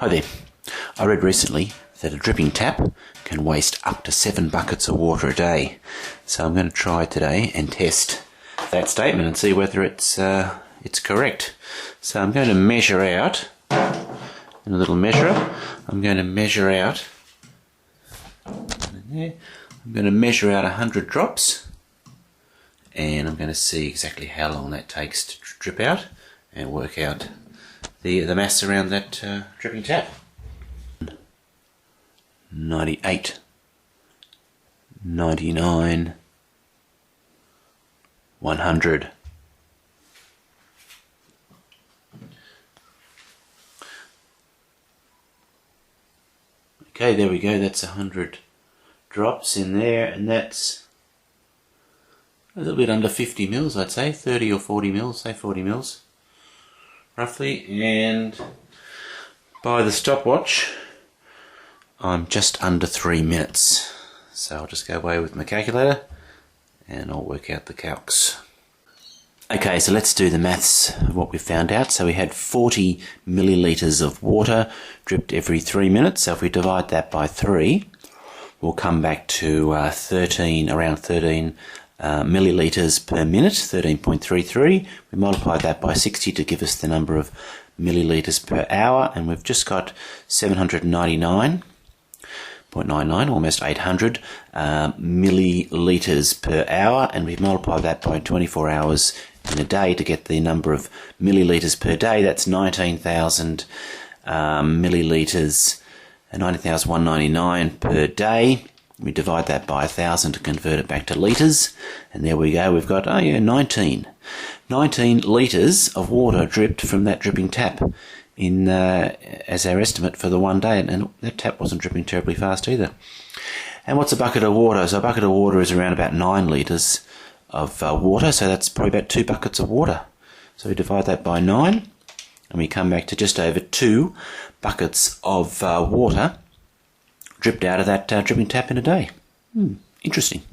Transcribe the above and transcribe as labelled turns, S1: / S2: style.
S1: Hi there. I read recently that a dripping tap can waste up to 7 buckets of water a day. So I'm going to try today and test that statement and see whether it's correct. So I'm going to measure out, in a little measurer, I'm going to measure out 100 drops, and I'm going to see exactly how long that takes to drip out and work out the mass around that dripping tap. 98, 99, 100. Okay, there we go, that's 100 drops in there, and that's a little bit under 50 mils, I'd say, 30 or 40 mils, say 40 mils roughly, and by the stopwatch I'm just under 3 minutes. So I'll just go away with my calculator and I'll work out the calcs. Okay, so let's do the maths of what we found out. So we had 40 millilitres of water dripped every 3 minutes. So if we divide that by 3, we'll come back to around 13 millilitres per minute, 13.33. We multiply that by 60 to give us the number of millilitres per hour, and we've just got 799.99, almost 800 millilitres per hour, and we multiply that by 24 hours in a day to get the number of millilitres per day. That's 19,000 millilitres, 19,199 per day. We divide that by 1,000 to convert it back to litres, and there we go, we've got 19 litres of water dripped from that dripping tap in as our estimate for the one day, and that tap wasn't dripping terribly fast either. And what's a bucket of water? So a bucket of water is around about 9 litres of water, so that's probably about 2 buckets of water. So we divide that by 9 and we come back to just over 2 buckets of water dripped out of that dripping tap in a day. Interesting.